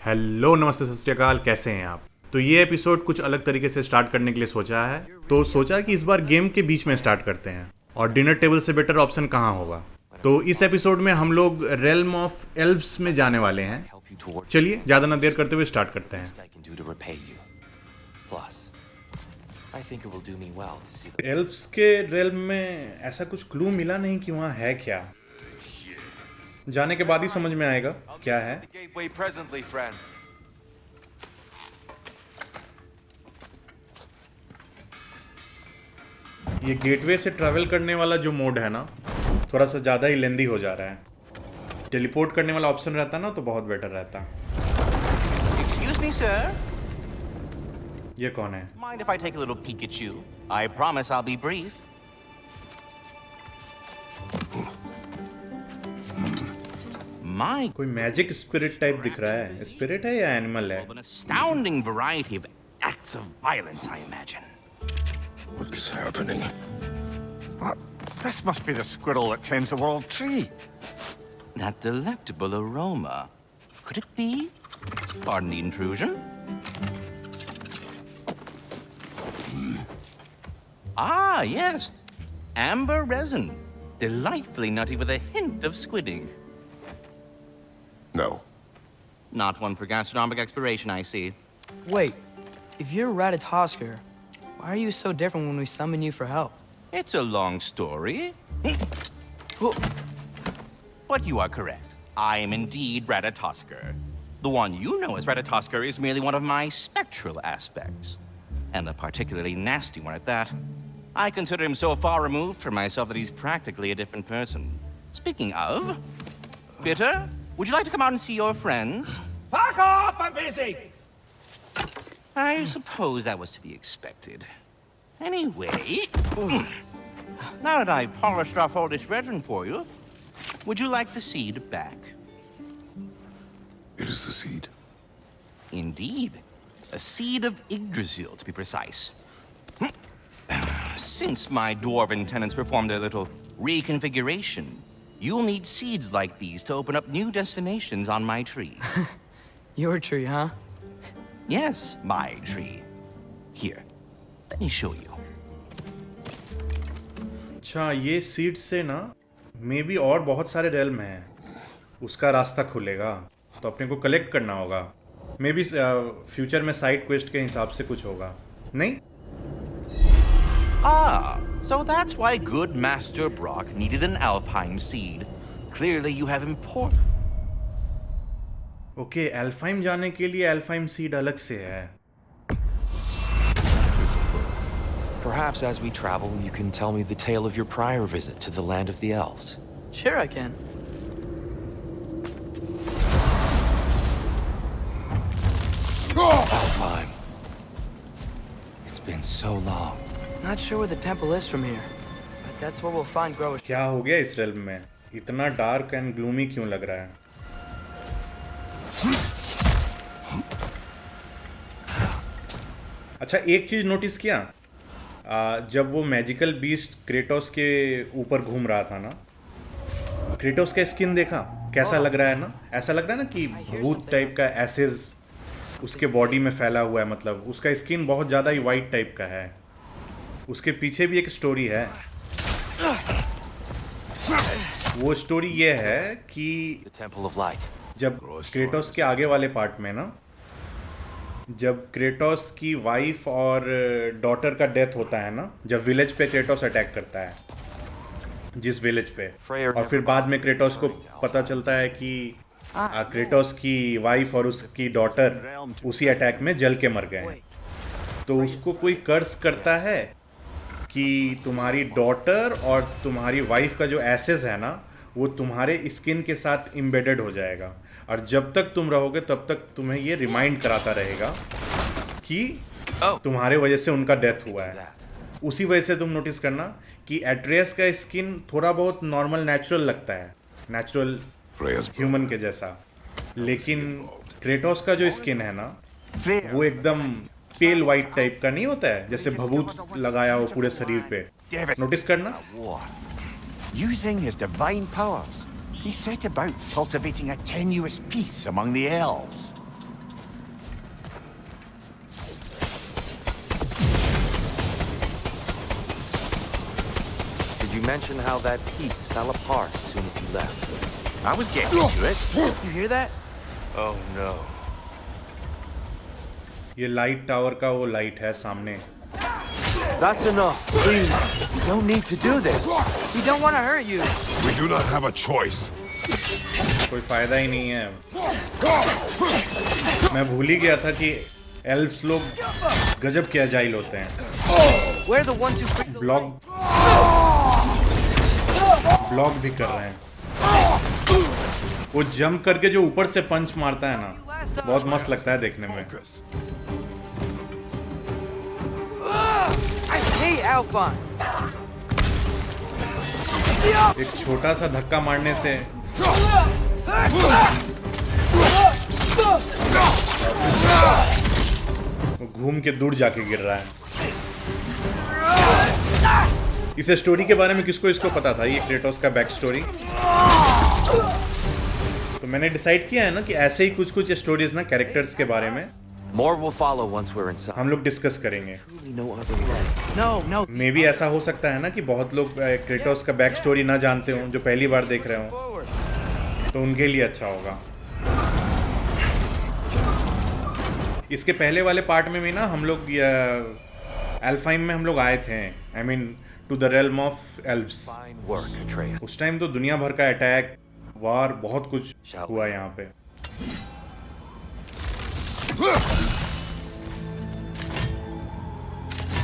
Hello, नमस्ते, सत श्री अकाल। कैसे हैं आप? तो ये एपिसोड कुछ अलग तरीके से स्टार्ट करने के लिए सोचा है। तो सोचा कि इस बार गेम के बीच में स्टार्ट करते हैं, और डिनर टेबल से बेटर ऑप्शन कहाँ होगा। तो इस एपिसोड में हम लोग रेल्म ऑफ एल्व्स में जाने वाले हैं। चलिए ज़्यादा ना देर करते हुए स्टार्ट करते हैं। एल्व्स के रेल्म में ऐसा कुछ क्लू मिला नहीं कि वहाँ है क्या। जाने के बाद ही समझ में आएगा क्या है। ये गेटवे से ट्रैवल करने वाला जो मोड है ना, थोड़ा सा ज़्यादा ही लेंदी हो जा रहा है। टेलीपोर्ट करने वाला ऑप्शन रहता ना तो बहुत बेटर रहता। Excuse me, sir. ये कौन है? Mind if I take a little peek at you? I promise I'll be brief. My कोई मैजिक स्पिरिट टाइप दिख रहा है। स्पिरिट है या एनिमल है? an astounding variety of acts of violence, I imagine. What is happening? What? This must be the squirrel that tends the world tree. That delectable aroma. Could it be? Pardon the intrusion. Ah, yes. Amber resin. Delightfully nutty with a hint of squidding. No. Not one for gastronomic exploration, I see. Wait, if you're Ratatosker, why are you so different when we summon you for help? It's a long story. But you are correct. I am indeed Ratatosker. The one you know as Ratatosker is merely one of my spectral aspects. And a particularly nasty one at that. I consider him so far removed from myself that he's practically a different person. Speaking of, Bitter, would you like to come out and see your friends? Fuck off! I'm busy. I suppose that was to be expected. Anyway, now that I've polished off all this resin for you, would you like the seed back? It is the seed. Indeed. A seed of Yggdrasil, to be precise. Since my dwarven tenants performed their little reconfiguration, you'll need seeds like these to open up new destinations on my tree. Your tree, huh? Yes, my tree. Here, let me show you. अच्छा, ये seed से ना may be और बहुत सारे realm हैं, उसका रास्ता खुलेगा। तो अपने को कलेक्ट करना होगा। मे बी फ्यूचर में साइड क्वेस्ट के हिसाब से कुछ होगा। नहीं? Ah, so that's why good Master Brock needed an Alpine seed. Clearly you have important... okay, एल्फाइम जाने के लिए एल्फाइम सीड अलग से है। Perhaps as we travel, you can tell me the tale of your prior visit to the land of the elves. Sure I can. Alfheim. It's been so long. Not sure where the temple is from here, but that's where we'll find Growish. क्या हो गया इस realm में? इतना dark and gloomy क्यों लग रहा है? अच्छा, एक चीज नोटिस किया? जब वो मैजिकल बीस्ट क्रेटोस के ऊपर घूम रहा था ना, क्रेटोस का स्किन देखा कैसा लग रहा है ना? ऐसा लग रहा है ना कि भूत टाइप का एसेज उसके बॉडी में फैला हुआ है। मतलब उसका स्किन बहुत ज़्यादा ही वाइट टाइप का है। उसके पीछे भी एक स्टोरी है। वो स्टोरी ये है कि The Temple of Light. जब क्रेटोस के आगे वाले पार्ट में ना, जब क्रेटोस की वाइफ और डॉटर का डेथ होता है ना, जब विलेज पे क्रेटोस अटैक करता है, जिस विलेज पे, और फिर बाद में क्रेटोस को पता चलता है कि क्रेटोस की वाइफ और उसकी डॉटर उसी अटैक में जल के मर गए हैं। तो उसको कोई कर्स करता है कि तुम्हारी डॉटर और तुम्हारी वाइफ का जो एसेस है ना, वो तुम्हारे स्किन के साथ इम्बेडेड हो जाएगा, और जब तक तुम रहोगे तब तक तुम्हें ये रिमाइंड कराता रहेगा कि तुम्हारे वजह से उनका डेथ हुआ है। उसी वजह से तुम नोटिस करना कि एट्रेस का स्किन थोड़ा बहुत नॉर्मल नेचुरल लगता है, नेचुरल ह्यूमन के जैसा, लेकिन क्रेटोस का जो स्किन है ना, वो एकदम पेल वाइट टाइप का नहीं होता है, जैसे भभूत लगाया हो पूरे शरीर पे। नोटिस करना। Using his divine powers, he set about cultivating a tenuous peace among the elves. mention how that piece fell apart as soon as he left. I was getting to it. You hear that? Oh no. ये light tower का वो light है सामने। That's enough, please. You don't need to do this. We don't want to hurt you. We do not have a choice. कोई फायदा ही नहीं है। मैं भूल ही गया था कि एल्व्स लोग गजब के अजाइल होते हैं। We're the ones who bring the block light. भी कर रहे हैं। वो जंप करके जो ऊपर से पंच मारता है ना, बहुत मस्त लगता है देखने में। Focus. I hate Alphon. एक छोटा सा धक्का मारने से वो घूम के दूर जाके गिर रहा है। इस स्टोरी के बारे में इसको पता था, ये क्रेटोस का बैक स्टोरी। तो मैंने डिसाइड किया है ना कि ऐसे ही कुछ स्टोरीज ना कैरेक्टर्स के बारे में More will follow once we're inside. हम लोग डिस्कस करेंगे। Truly no other way. No. मे भी ऐसा हो सकता है ना कि बहुत लोग क्रेटोस का बैक स्टोरी ना जानते हों, जो पहली बार देख रहे हों, Forward. तो उनके लिए अच्छा होगा। इसके पहले वाले पार्ट में भी ना हम लोग एल्फाइम में हम लोग आए थे, I mean to the realm of elves. Fine work, Atreus. उस टाइम तो दुनिया भर का अटैक, वार, बहुत कुछ हुआ यहाँ पे।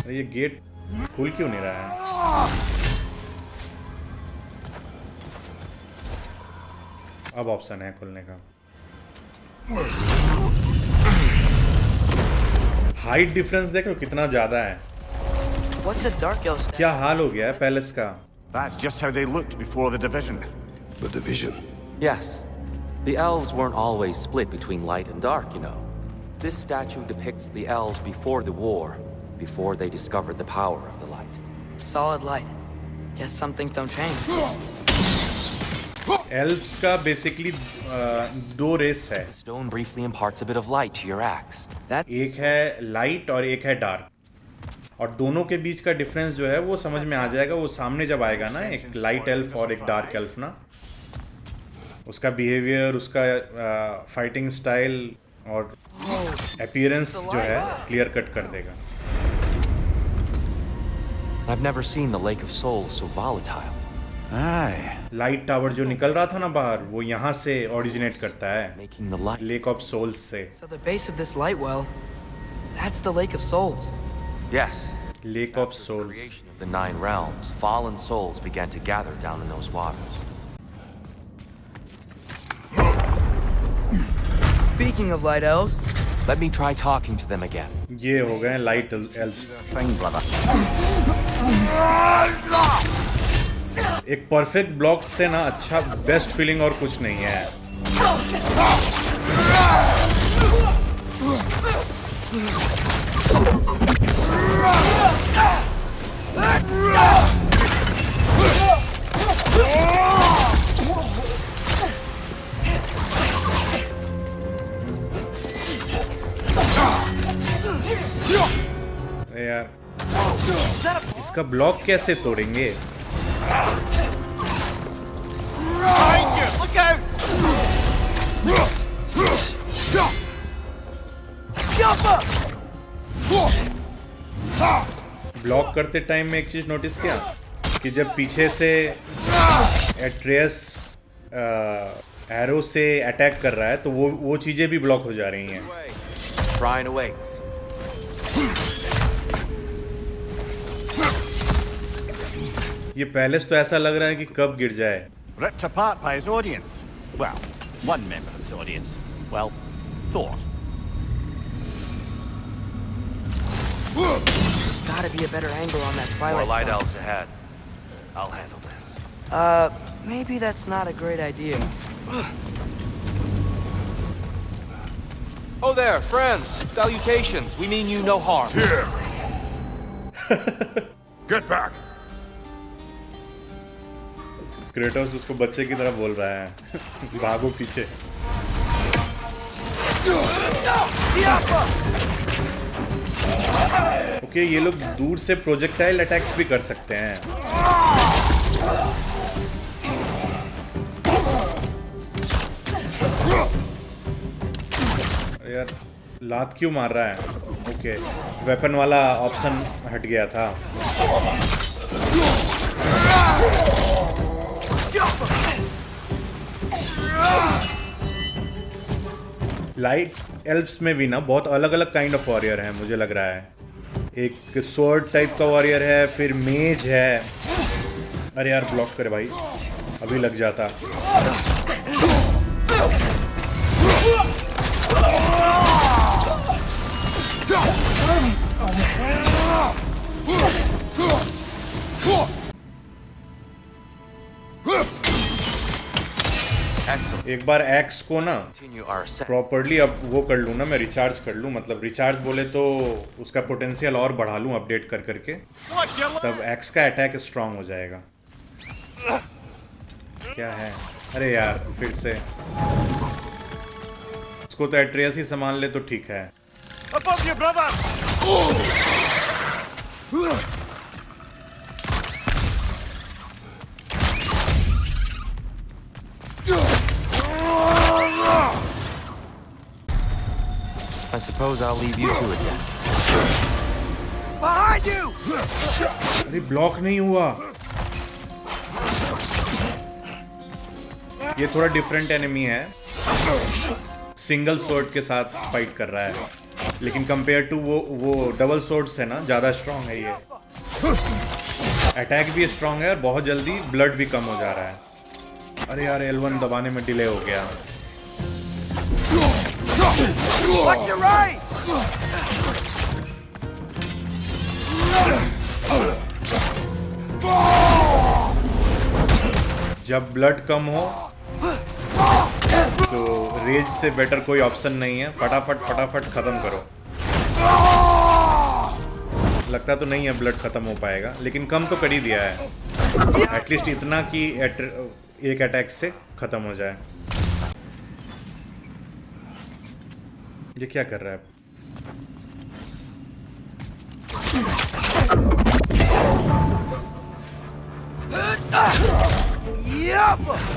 अरे ये गेट खुल क्यों नहीं रहा है? अब ऑप्शन है खुलने का। हाइट डिफरेंस देखो कितना ज्यादा है। What's a dark elf? क्या हाल हो गया है पैलेस का। That's just how they looked before the division. The division. Yes. The elves weren't always split between light and dark, you know. This statue depicts the elves before the war, before they discovered the power of the light. Solid light. Guess some things don't change. Elves का basically दो race है, The stone briefly imparts a bit of light to your axe. That's एक है light और एक है dark, और दोनों के बीच का डिफरेंस जो है वो समझ में आ जाएगा वो सामने जब आएगा ना, एक लाइट एल्फ और एक डार्क एल्फ ना, उसका बिहेवियर, उसका फाइटिंग स्टाइल और अपीयरेंस जो है क्लियर कट कर देगा। I've never seen the Lake of Souls so volatile. Aye. Light tower जो निकल रहा था ना बाहर, वो यहाँ से ओरिजिनेट करता है, Making the light. Lake of souls से। so the base of this light well. That's the Lake of Souls. Yes. Lake of After the souls. creation of the Nine Realms, fallen souls began to gather down in those waters. Speaking of light elves, Let me try talking to them again. ये हो गए light elf. Thing, brother. एक perfect block से ना अच्छा best feeling और कुछ नहीं है। अरे यार, इसका ब्लॉक कैसे तोड़ेंगे? Look out! ब्लॉक करते टाइम में एक चीज नोटिस किया कि जब पीछे से एट्रियस एरो से अटैक कर रहा है तो वो चीजें भी ब्लॉक हो जा रही हैं। Shrine awaits. ये पैलेस तो ऐसा लग रहा है कि कब गिर जाए। Ripped apart by his audience. Well, one member of his audience. Well, Thor. gotta be a better angle on that More twilight. light zone. elves ahead. I'll handle this. Maybe that's not a great idea. Oh there, friends. Salutations. We mean you no harm. Here! Get back! Kratos उसको बच्चे की तरह बोल रहा है भागो पीछे। Okay, ये लोग दूर से प्रोजेक्टाइल अटैक्स भी कर सकते हैं। यार लात क्यों मार रहा है? ओके, वेपन वाला ऑप्शन हट गया था। लाइट एल्फ्स में भी ना बहुत अलग अलग काइंड ऑफ वॉरियर है, मुझे लग रहा है। एक स्वॉर्ड टाइप का वॉरियर है, फिर मेज है। अरे यार ब्लॉक करे भाई, अभी लग जाता। एक बार एक्स को ना प्रॉपरली अब वो कर लूँ ना, मैं रिचार्ज कर लूँ, मतलब रिचार्ज बोले तो उसका पोटेंशियल और बढ़ा लूँ अपडेट कर करके, तब एक्स का अटैक स्ट्रांग हो जाएगा। क्या है? अरे यार फिर से उसको तो एट्रियस ही संभाल ले तो ठीक है। I suppose I'll leave you to it then. Behind you! अरे ब्लॉक नहीं हुआ। ये थोड़ा डिफरेंट एनिमी है, सिंगल स्वॉर्ड के साथ फाइट कर रहा है, लेकिन कंपेयर टू वो डबल स्वॉर्ड्स है ना, ज़्यादा स्ट्रांग है ये। अटैक भी स्ट्रांग है और बहुत जल्दी ब्लड भी कम हो जा रहा है। अरे यार L1 दबाने में डिले हो गया। Watch your right! जब ब्लड कम हो तो रेज से बेटर कोई ऑप्शन नहीं है। फटाफट खत्म करो। लगता तो नहीं है ब्लड खत्म हो पाएगा, लेकिन कम तो कर ही दिया है, एटलीस्ट इतना कि एक अटैक से खत्म हो जाए। ये क्या कर रहा है?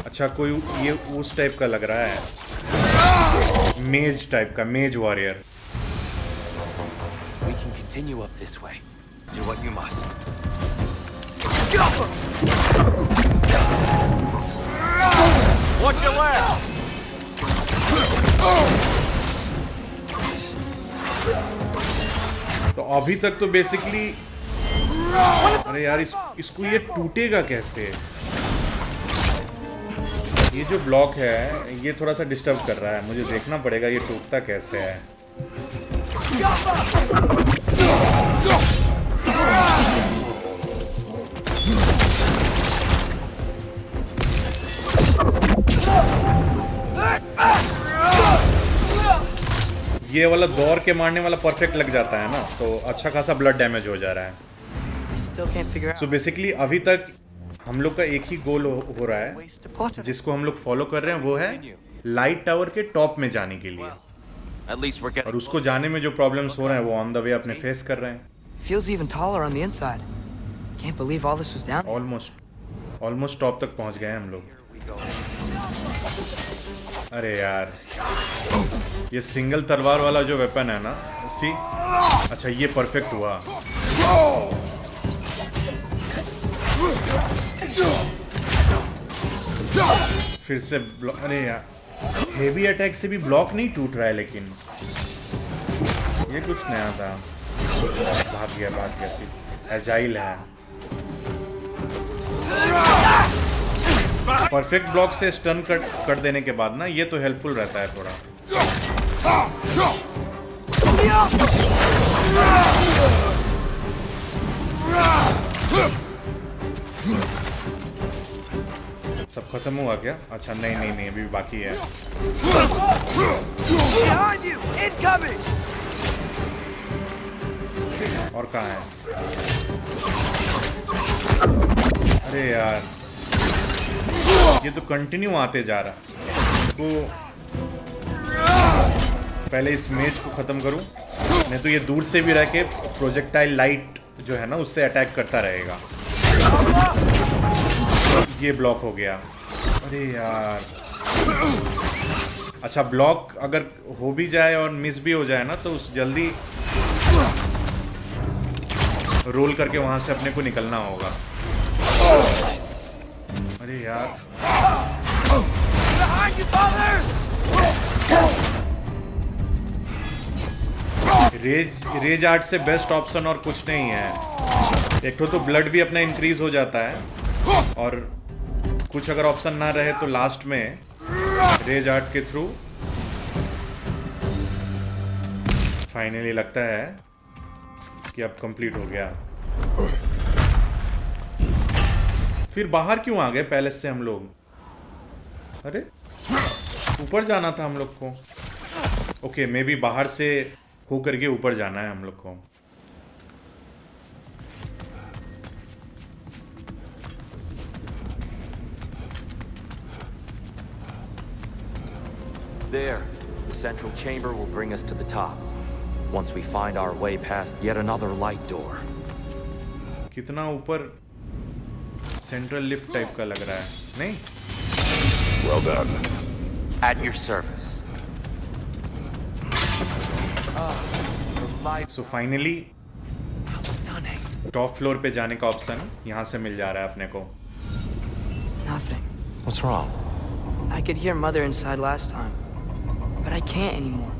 अच्छा कोई ये उस टाइप का लग रहा है, मेज टाइप का, मेज warrior. We can continue up this way. Do what you must. Watch your left! तो अभी तक तो बेसिकली, अरे यार इसको ये टूटेगा कैसे? ये जो ब्लॉक है ये थोड़ा सा डिस्टर्ब कर रहा है, मुझे देखना पड़ेगा ये टूटता कैसे है। ये वाला दौड़ के मारने वाला परफेक्ट लग जाता है ना, तो अच्छा खासा ब्लड डैमेज हो जा रहा है। सो बेसिकली अभी तक हम लोग का एक ही गोल हो रहा है जिसको हम लोग फॉलो कर रहे हैं, वो है लाइट टावर के टॉप में जाने के लिए। और उसको जाने में जो प्रॉब्लम्स हो रहे हैं वो ऑन द वे अपने फेस कर रहे हैं। Feels even taller on the inside. Can't believe all this was down. Almost top तक पहुंच गए हैं हम लोग। अरे यार ये सिंगल तलवार वाला जो वेपन है ना, सी, अच्छा ये परफेक्ट हुआ। फिर से ब्लॉक। अरे यार हेवी अटैक से भी ब्लॉक नहीं टूट रहा है, लेकिन ये कुछ नया था। भाग गया एजाइल है। परफेक्ट ब्लॉक से स्टन कर देने के बाद ना ये तो हेल्पफुल रहता है थोड़ा। सब खत्म हुआ क्या? अच्छा नहीं अभी बाकी है। और कहाँ है? अरे यार ये तो कंटिन्यू आते जा रहा है। तो पहले इस मेज को खत्म करूं, नहीं तो ये दूर से भी रह के प्रोजेक्टाइल लाइट जो है ना उससे अटैक करता रहेगा। ये ब्लॉक हो गया। अरे यार, अच्छा ब्लॉक अगर हो भी जाए और मिस भी हो जाए ना तो उस जल्दी रोल करके वहां से अपने को निकलना होगा। अरे यार, रेज आर्ट से बेस्ट ऑप्शन और कुछ नहीं है। एक तो ब्लड भी अपना इंक्रीज हो जाता है और कुछ अगर ऑप्शन ना रहे तो लास्ट में रेज आर्ट के थ्रू फाइनली लगता है कि अब कंप्लीट हो गया। फिर बाहर क्यों आ गए पैलेस से हम लोग? अरे ऊपर जाना था हम लोग को। ओके, मे बी बाहर से हो करके ऊपर जाना है हम लोग को। There, the central chamber will bring us to the top. Once we find our way past yet another light door. कितना ऊपर सेंट्रल लिफ्ट टाइप का लग रहा है, नहीं? Well done. At your service. So finally How stunning. Top floor पे जाने का ऑप्शन यहाँ से मिल जा रहा है अपने को। Nothing. What's wrong? I could hear Mother inside last time, but I can't anymore.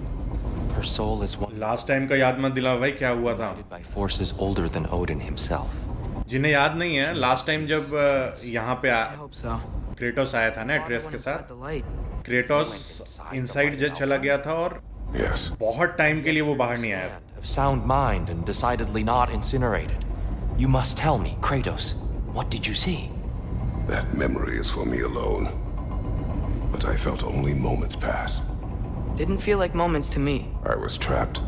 Her soul is one last time का याद मत दिला भाई, क्या हुआ था? by forces older than Odin himself. जिन्हें याद नहीं है, लास्ट टाइम जब यहाँ पे I hope so. क्रेटोस आया था ना Father एट्रियस went के inside साथ, the light. क्रेटोस इनसाइड चला गया था और Yes. बहुत टाइम के लिए वो बाहर नहीं आया। Of sound mind and decidedly not incinerated. You must tell me, Kratos, what did you see? That memory is for me alone. But I felt only moments pass. Didn't feel like moments to me. I was trapped.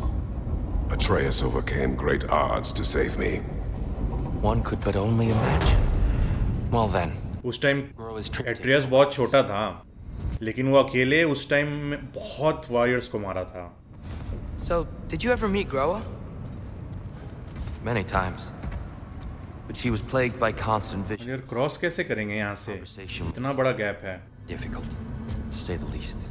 Atreus overcame great odds to save me. One could but only imagine. Well then, उस time Grow is tricked. Atreus बहुत छोटा था, लेकिन वो अकेले उस time में बहुत वॉरियर्स को मारा था। So, did you ever meet Groa? Many times. But she was plagued by constant visions. यार क्रॉस कैसे करेंगे यहाँ से? Conversation इतना बड़ा गैप है। difficult, to say the least.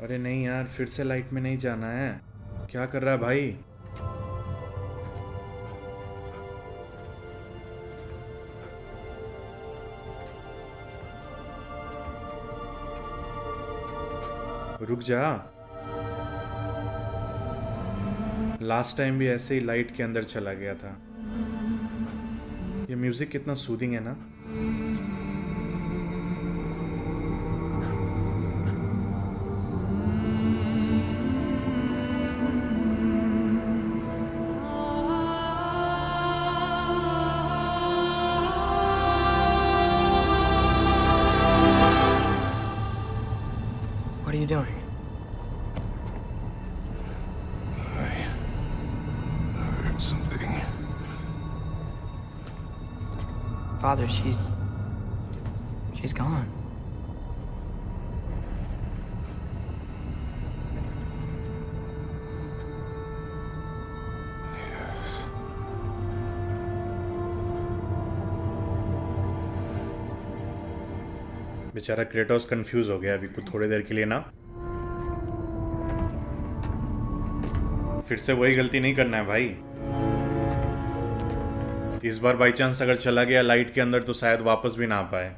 अरे नहीं यार, फिर से लाइट में नहीं जाना है। क्या कर रहा है भाई? रुक जा। लास्ट टाइम भी ऐसे ही लाइट के अंदर चला गया था। ये म्यूजिक कितना सूदिंग है ना। What are you doing? Heard something. Father, she's gone. बेचारा क्रेटोस कंफ्यूज हो गया अभी कुछ थोड़ी देर के लिए ना। फिर से वही गलती नहीं करना है भाई। इस बार बाई चांस अगर चला गया लाइट के अंदर तो शायद वापस भी ना आ पाए।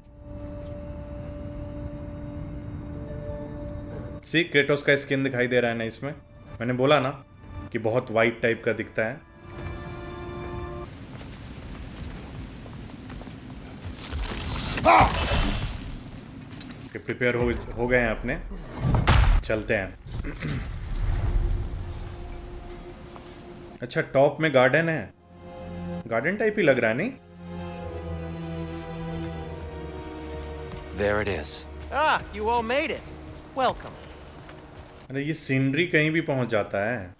सी क्रेटोस का स्किन दिखाई दे रहा है ना इसमें। मैंने बोला ना कि बहुत वाइट टाइप का दिखता है। प्रिपेयर हो गए हैं अपने, चलते हैं। अच्छा टॉप में गार्डन है, गार्डन टाइप ही लग रहा है नहीं? There it is. Ah, you all made it. Welcome. अरे ये सीनरी कहीं भी पहुंच जाता है।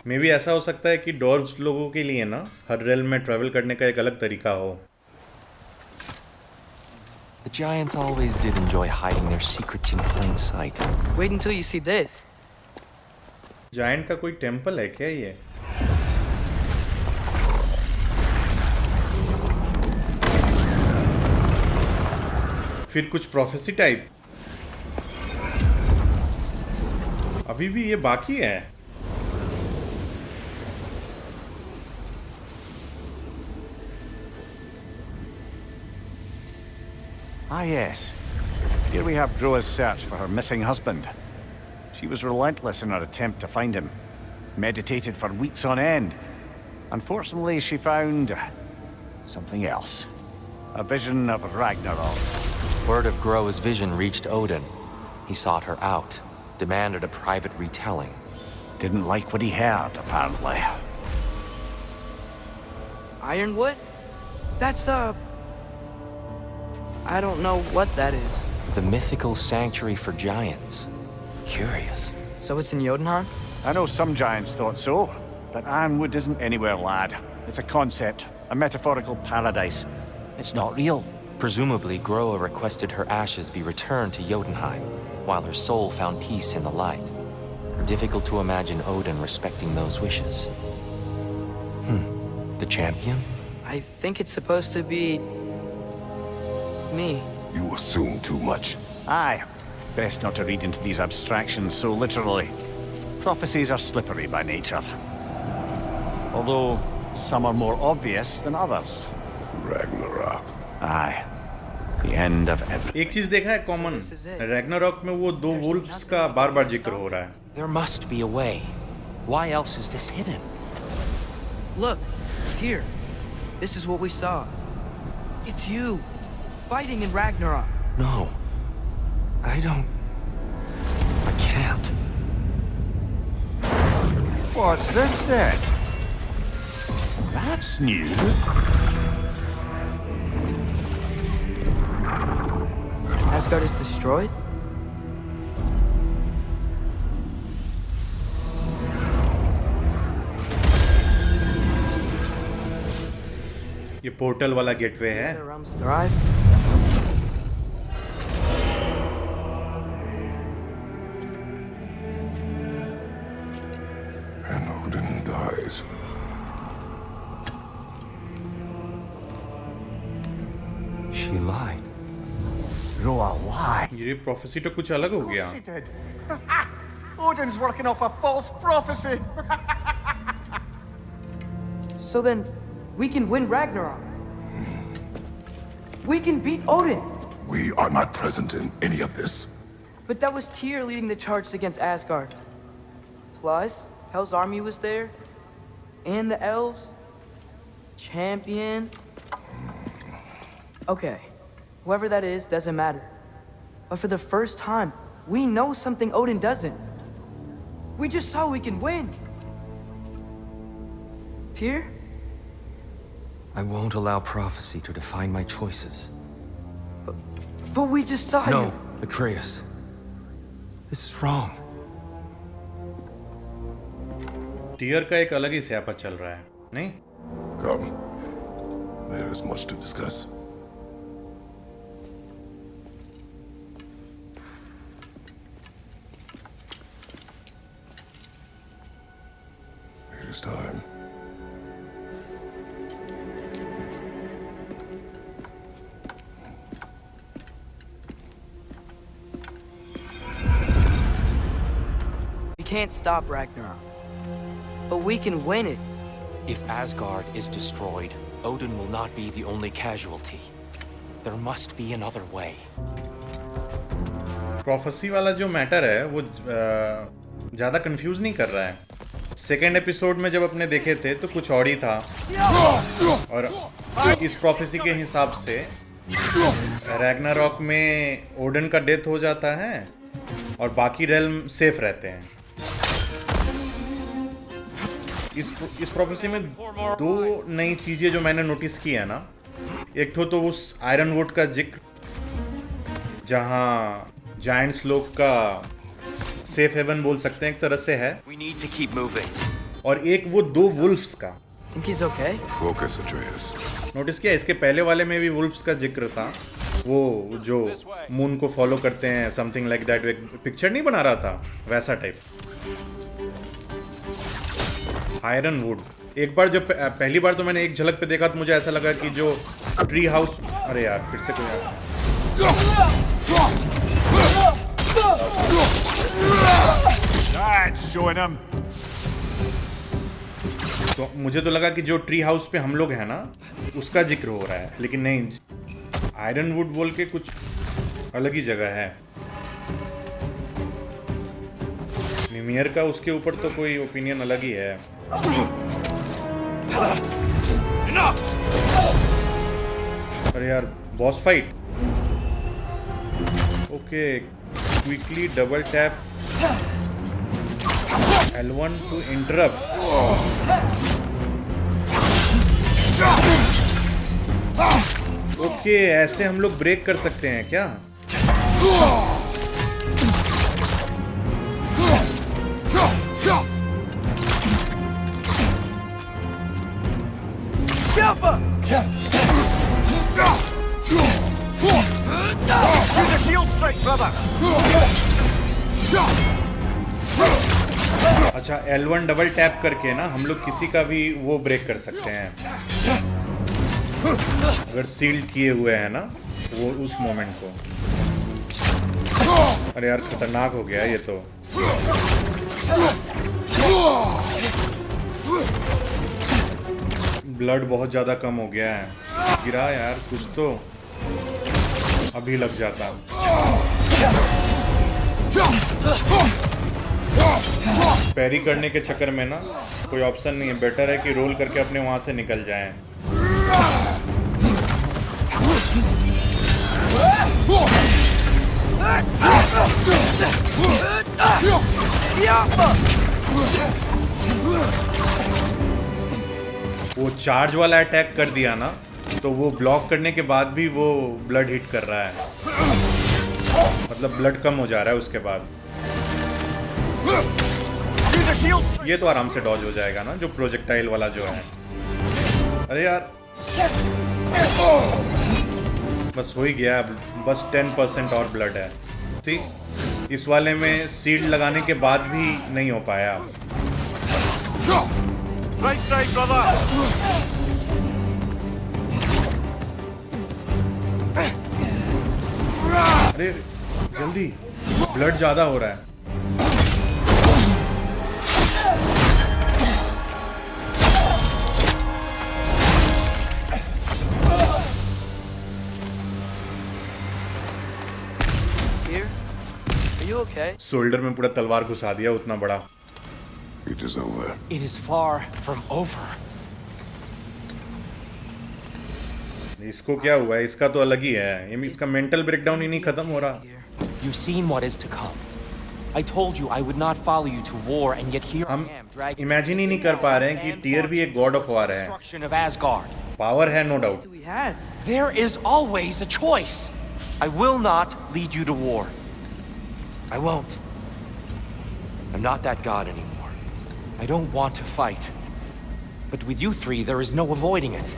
मे भी ऐसा हो सकता है कि डॉर्व्स लोगों के लिए ना हर रेल में ट्रैवल करने का एक अलग तरीका हो। The giants always did enjoy hiding their secrets in plain sight. Wait until you see this. Giant का कोई टेम्पल है क्या ये? फिर कुछ प्रोफेसी टाइप? अभी भी ये बाकी है? Ah, yes. Here we have Groa's search for her missing husband. She was relentless in her attempt to find him. Meditated for weeks on end. Unfortunately, she found something else. A vision of Ragnarok. Word of Groa's vision reached Odin. He sought her out, demanded a private retelling. Didn't like what he heard, apparently. Ironwood? That's the... I don't know what that is. The mythical sanctuary for giants. Curious. So it's in Jotunheim? I know some giants thought so, but Ironwood isn't anywhere, lad. It's a concept, a metaphorical paradise. It's not real. Presumably, Groa requested her ashes be returned to Jotunheim, while her soul found peace in the light. Difficult to imagine Odin respecting those wishes. The champion? I think it's supposed to be... me. You assume too much. Aye. Best not to read into these abstractions so literally. Prophecies are slippery by nature. Although, some are more obvious than others. Ragnarok. Aye. The end of everything. एक चीज देखा है common, Ragnarok में वो दो wolves का बार बार जिक्र हो रहा है. There must be a way. Why else is this hidden? Look, here. This is what we saw. It's you, fighting in Ragnarok. No. I don't... I can't. What's this then? That's new. Asgard is destroyed? ये portal वाला gateway है. The realms thrive? And Odin dies. She lied. Groa lie. ये prophecy तो कुछ अलग हो गया. She did. Odin's working off a false prophecy. So then, we can win Ragnarok. We can beat Odin. We are not present in any of this. But that was Tyr leading the charge against Asgard. Plus, Hell's army was there. And the elves. Champion. Okay. Whoever that is doesn't matter. But for the first time, we know something Odin doesn't. We just saw we can win. Tyr? I won't allow prophecy to define my choices. But we just saw No, you. Atreus. This is wrong. Tyr का एक अलग ही स्यापा चल रहा है, नहीं? Come. There is much to discuss. It is time. We can't stop Ragnarok. But we can win it. If Asgard is destroyed, Odin will not be the only casualty. There must be another way. Prophecy वाला जो matter है वो ज़्यादा confuse नहीं कर रहा है. Second episode में जब अपने देखे थे तो कुछ और ही था. और इस प्रोफेसी के हिसाब से रैग्नारॉक में ओडन का डेथ हो जाता है और बाकी रेल्म सेफ रहते हैं. इस प्रोफेसी में दो नई चीज़ें जो मैंने नोटिस की है ना, एक तो उस आयरनवुड का जिक्र जहाँ जायंट्स लोग का सेफ हेवन बोल सकते हैं एक तरह से है. We need to keep moving. और एक वो दो वुल्फ्स का. Think he's okay? Focus, Atreus. Notice किया इसके पहले वाले में भी वुल्फ्स का जिक्र था. वो जो मून को फॉलो करते हैं, समथिंग लाइक दैट. पिक्चर नहीं बना रहा था वैसा टाइप. Iron would. एक बार जब पहली बार तो मैंने एक झलक पे देखा तो मुझे ऐसा लगा कि जो ट्री हाउस, अरे यार फिर से कोई That's showing him. तो मुझे तो लगा कि जो ट्री हाउस पे हम लोग हैं ना उसका जिक्र हो रहा है, लेकिन नहीं, आयरन वुड बोल के कुछ अलग ही जगह है। मिमियर का उसके ऊपर तो कोई ओपिनियन अलग ही है। अरे यार boss fight. Okay, quickly double tap L1 to interrupt. Okay, ऐसे हम लोग ब्रेक कर सकते हैं क्या? Use a shield strike, brother. अच्छा, L1 डबल टैप करके ना हम लोग किसी का भी वो ब्रेक कर सकते हैं अगर सील्ड किए हुए हैं ना वो उस मोमेंट को। अरे यार खतरनाक हो गया ये तो। ब्लड बहुत ज्यादा कम हो गया है। गिरा यार कुछ तो अभी लग जाता। पैरी करने के चक्कर में ना कोई ऑप्शन नहीं है, बेटर है कि रोल करके अपने वहां से निकल जाएं। वो चार्ज वाला अटैक कर दिया ना तो वो ब्लॉक करने के बाद भी वो ब्लड हिट कर रहा है, मतलब ब्लड कम हो जा रहा है उसके बाद। ये तो आराम से डॉज हो जाएगा ना, जो प्रोजेक्टाइल वाला जो है। अरे यार बस हो ही गया, बस 10% और ब्लड है। सी, इस वाले में सीड लगाने के बाद भी नहीं हो पाया। Right side, brother. अरे जल्दी, ब्लड ज्यादा हो रहा है। Okay. शोल्डर में पूरा तलवार घुसा दिया उतना बड़ा। It is over. It is far from over. इसको क्या हुआ है? इसका तो अलग ही है, ये इसका मेंटल ब्रेकडाउन ही नहीं खत्म हो रहा। You've seen what is to come. I told you I would not follow you to war, and yet here I हम am, dragging इमेजिन ही नहीं कर पा रहे हैं कि टीयर भी एक गॉड ऑफ वॉर है। destruction of Asgard. पावर है no doubt. Do we have? There is always a choice. I will not lead you to war. I won't. I'm not that god anymore. I don't want to fight. But with you three, there is no avoiding it.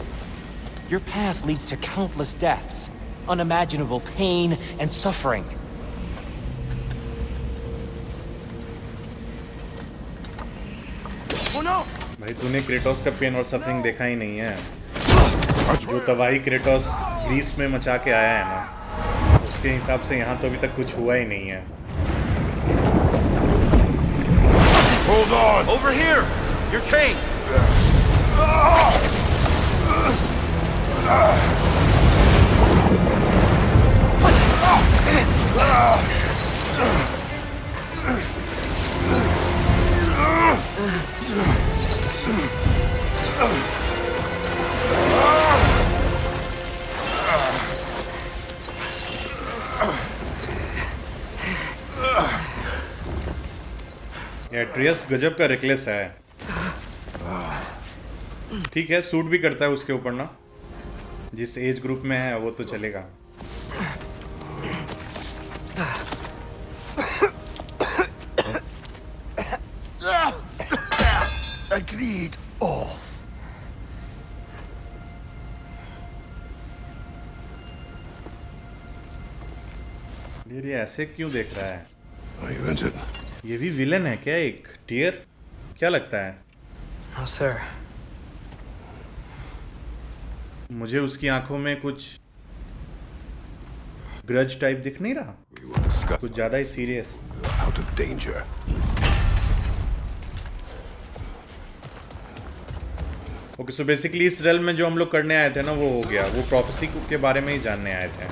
Your path leads to countless deaths, unimaginable pain and suffering. Oh no! भाई तूने Kratos का pen और suffering देखा ही नहीं है। जो तबाही Kratos Greece में मचा के आया है ना, उसके हिसाब से यहाँ तो अभी तक कुछ हुआ ही नहीं है। Hold on. Over here! You're chained! Atreus गजब का रिकलेस है। ठीक है, सूट भी करता है उसके ऊपर ना, जिस एज ग्रुप में है वो तो चलेगा। Agreed. Oh. ये ऐसे क्यों देख रहा है? Are you injured? ये भी विलन है क्या? एक टीयर क्या लगता है? No, sir. मुझे उसकी आंखों में कुछ ग्रज टाइप दिख नहीं रहा, We will discuss कुछ ज्यादा ही serious. out of danger. Okay, so basically इस रेल में जो हम लोग करने आए थे ना, वो हो गया। वो प्रोफेसी के बारे में ही जानने आए थे।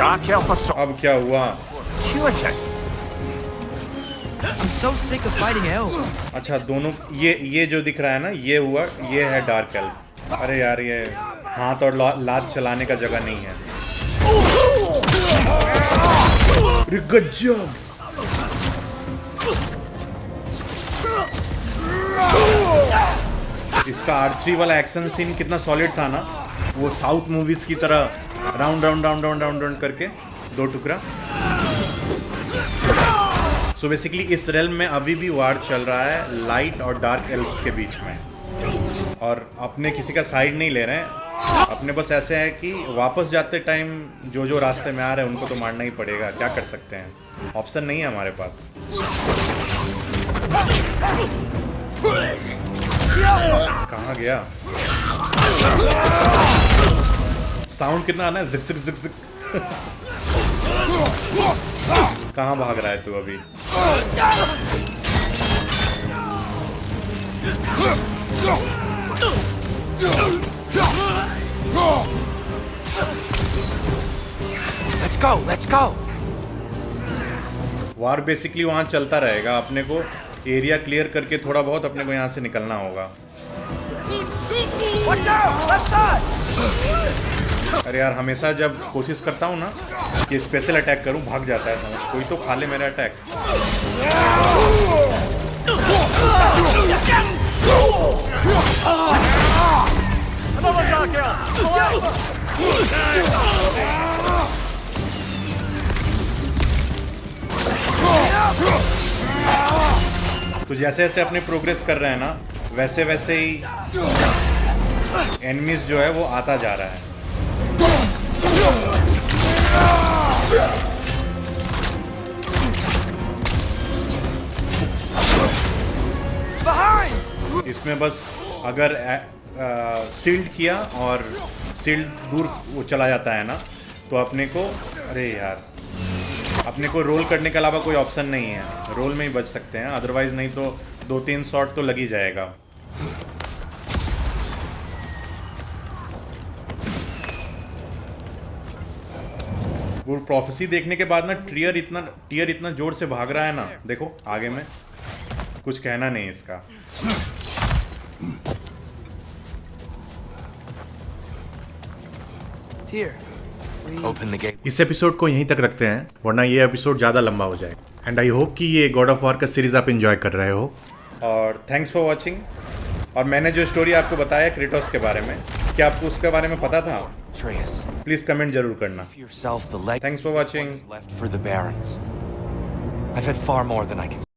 Dark Elf assault. अब क्या हुआ? Fortuitous. I'm so sick of fighting elves. अच्छा, दोनों ये जो दिख रहा है ना, ये हुआ, ये है डार्क एल्फ। अरे यार, ये हाथ और लात चलाने का जगह नहीं है। गजब। इसका R3 वाला एक्शन सीन कितना सॉलिड था ना, वो साउथ मूवीज की तरह round round round round round round करके दो टुकड़ा। सो बेसिकली इस रेल में अभी भी वार चल रहा है लाइट और डार्क एल्फ्स के बीच में, और अपने किसी का साइड नहीं ले रहे हैं। अपने बस ऐसे है कि वापस जाते टाइम जो रास्ते में आ रहे हैं उनको तो मारना ही पड़ेगा, क्या कर सकते हैं, ऑप्शन नहीं है हमारे पास। कहाँ गया? साउंड कितना आना है, जिक जिक जिक जिक। कहाँ भाग रहा है तू अभी? Let's go, let's go! War basically वहाँ चलता रहेगा। अपने को एरिया क्लियर करके थोड़ा बहुत अपने को यहाँ से निकलना होगा। अरे यार, हमेशा जब कोशिश करता हूँ ना कि स्पेशल अटैक करूँ, भाग जाता है समझ। कोई तो खा ले मेरा अटैक। तो जैसे जैसे अपने प्रोग्रेस कर रहे हैं ना, वैसे वैसे ही एनिमीज जो है वो आता जा रहा है। इसमें बस अगर सील्ड किया और सील्ड दूर वो चला जाता है ना, तो अपने को, अरे यार, अपने को रोल करने के अलावा कोई ऑप्शन नहीं है। रोल में ही बच सकते हैं, अदरवाइज नहीं तो 2-3 शॉट तो लग ही जाएगा। वो प्रोफेसी देखने के बाद ना टियर इतना जोर से भाग रहा है ना, देखो आगे में कुछ कहना नहीं इसका। Tyr, Open the gate. इस एपिसोड को यहीं तक रखते हैं, वरना ये एपिसोड ज़्यादा लंबा हो जाए। एंड आई होप कि ये गॉड ऑफ वॉर का सीरीज आप एंजॉय कर रहे हो। और थैंक्स फॉर वॉचिंग। और मैंने जो स्टोरी आपको बताया क्रेटोस के बारे में, क्या आपको उसके बारे में पता था? Atreus, प्लीज़ कमेंट जरूर करना। for yourself, the legacy Thanks for is what watching. is left for the Barons. I've had far more than I can